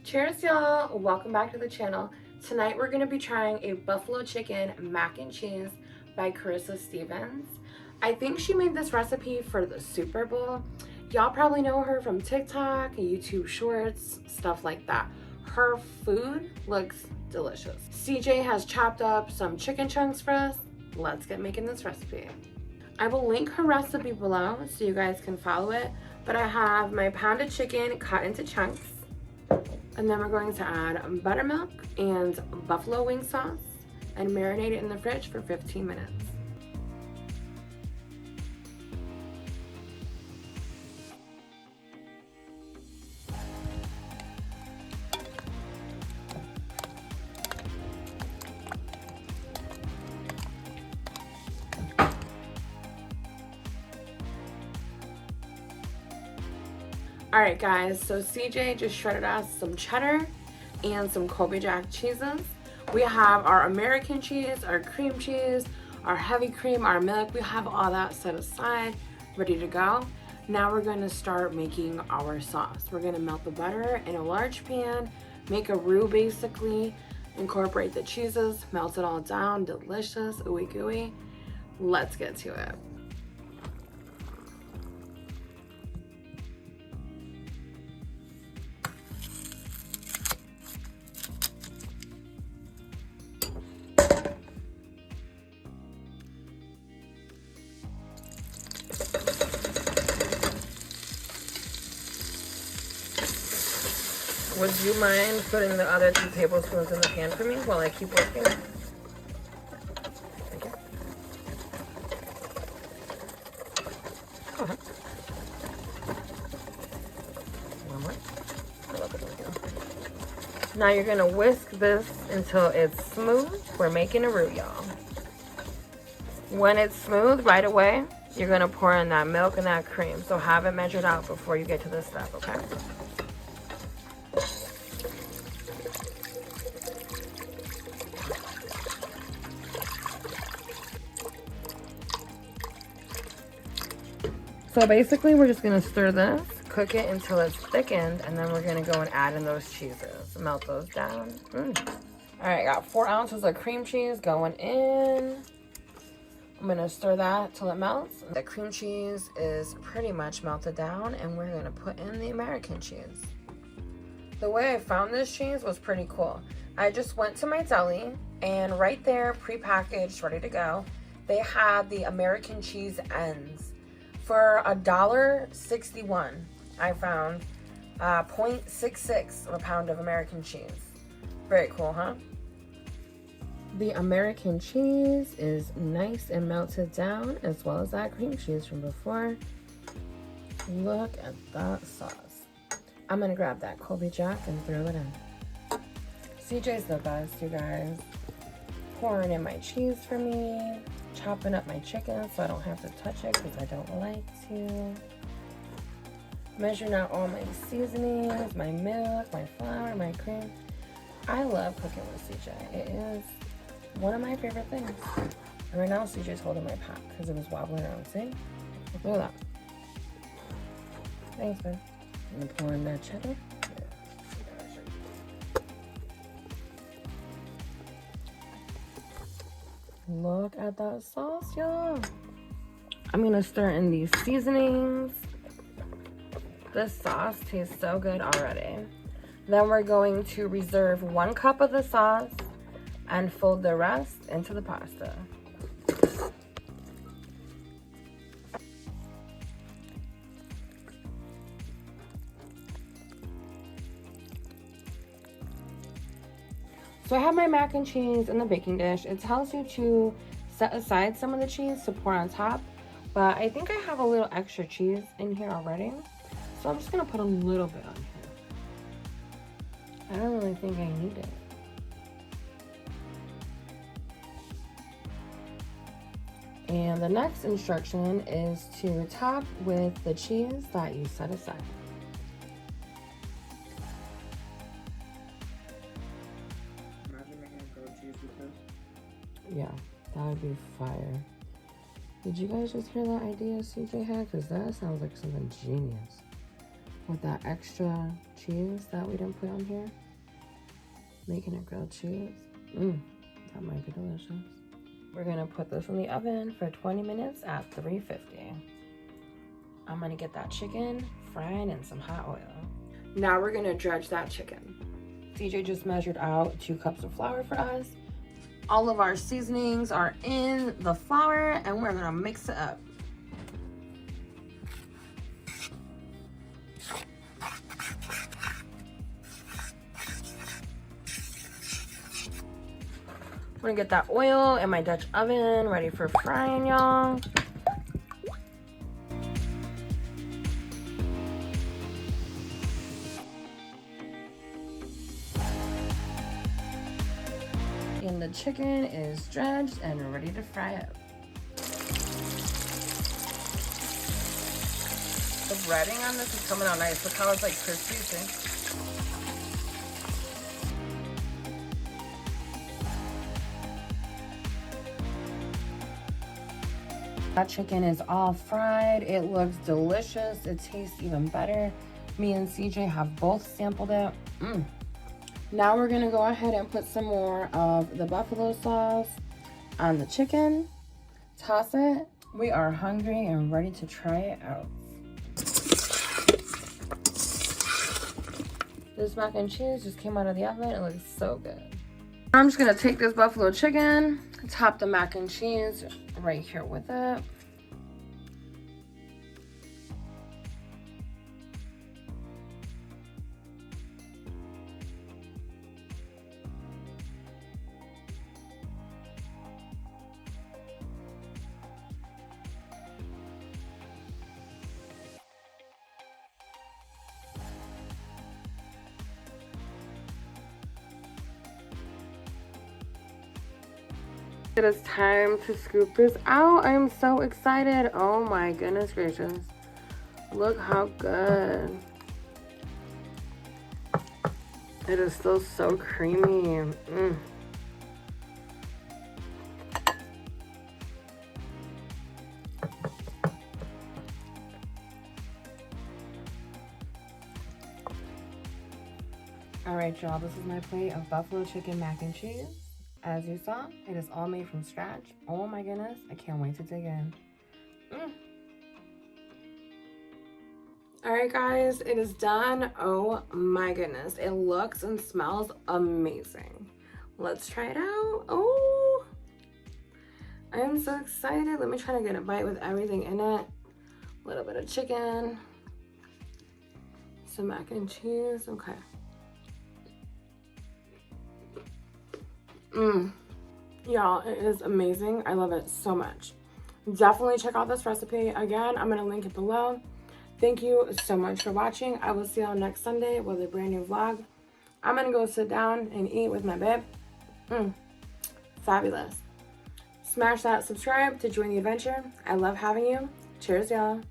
Cheers, y'all! Welcome back to the channel. Tonight we're going to be trying a buffalo chicken mac and cheese by Carissa Stevens. I think she made this recipe for the Super Bowl. Y'all probably know her from TikTok, YouTube shorts, stuff like that. Her food looks delicious. CJ has chopped up some chicken chunks for us. Let's get making this recipe. I will link her recipe below so you guys can follow it, but I have my pounded chicken cut into chunks. And then we're going to add buttermilk and buffalo wing sauce and marinate it in the fridge for 15 minutes. Alright guys, so CJ just shredded us some cheddar and some Colby Jack cheeses. We have our American cheese, our cream cheese, our heavy cream, our milk. We have all that set aside, ready to go. Now we're going to start making our sauce. We're going to melt the butter in a large pan, make a roux basically, incorporate the cheeses, melt it all down, delicious, ooey gooey. Let's get to it. Would you mind putting the other 2 tablespoons in the pan for me while I keep working? Thank you. Go ahead. One more. I love it. Thank you. Now you're going to whisk this until it's smooth. We're making a roux, y'all. When it's smooth, right away, you're going to pour in that milk and that cream. So have it measured out before you get to this step, okay? So basically we're just gonna stir this, cook it until it's thickened, and then we're gonna go and add in those cheeses. Melt those down. All right, got 4 ounces of cream cheese going in. I'm gonna stir that till it melts. The cream cheese is pretty much melted down, and we're gonna put in the American cheese. The way I found this cheese was pretty cool. I just went to my deli, and right there, pre-packaged, ready to go, they had the American cheese ends. For $1.61, I found 0.66 of a pound of American cheese. Very cool, huh? The American cheese is nice and melted down, as well as that cream cheese from before. Look at that sauce. I'm gonna grab that Colby Jack and throw it in. CJ's the best, you guys. Pouring in my cheese for me. Chopping up my chicken so I don't have to touch it because I don't like to. Measuring out all my seasonings, my milk, my flour, my cream. I love cooking with CJ. It is one of my favorite things. And right now CJ's holding my pot because it was wobbling around. See? Look at that. Thanks, man. I'm gonna pour in that cheddar. Look at that sauce, y'all. I'm gonna stir in these seasonings. This sauce tastes so good already. Then we're going to reserve 1 cup of the sauce and fold the rest into the pasta. So I have my mac and cheese in the baking dish. It tells you to set aside some of the cheese to pour on top, but I think I have a little extra cheese in here already. So I'm just gonna put a little bit on here. I don't really think I need it. And the next instruction is to top with the cheese that you set aside. Yeah, that would be fire. Did you guys just hear that idea CJ had? Because that sounds like something genius. with that extra cheese that we didn't put on here. Making it grilled cheese. That might be delicious. We're gonna put this in the oven for 20 minutes at 350. I'm gonna get that chicken fried in some hot oil. Now we're gonna dredge that chicken. CJ just measured out 2 cups of flour for us. All of our seasonings are in the flour and we're gonna mix it up. We're gonna get that oil in my Dutch oven ready for frying, y'all. And the chicken is dredged and ready to fry up. The breading on this is coming out nice. Look how it's like crispy, see? That chicken is all fried. It looks delicious. It tastes even better. Me and CJ have both sampled it. Now we're gonna go ahead and put some more of the buffalo sauce on the chicken. Toss it. We are hungry and ready to try it out. This mac and cheese just came out of the oven. It looks so good. I'm just gonna take this buffalo chicken, top the mac and cheese right here with it. It is time to scoop this out. I'm so excited. Oh my goodness gracious. Look how good. It is still so creamy. All right, y'all, this is my plate of buffalo chicken mac and cheese. As you saw, it is all made from scratch. Oh my goodness, I can't wait to dig in. All right, guys, it is done. Oh my goodness, it looks and smells amazing. Let's try it out. Oh, I am so excited. Let me try to get a bite with everything in it. A little bit of chicken, some mac and cheese. Okay. Y'all, it is amazing. I love it so much. Definitely check out this recipe. Again, I'm going to link it below. Thank you so much for watching. I will see y'all next Sunday with a brand new vlog. I'm going to go sit down and eat with my babe. Fabulous. Smash that subscribe to join the adventure. I love having you. Cheers, y'all.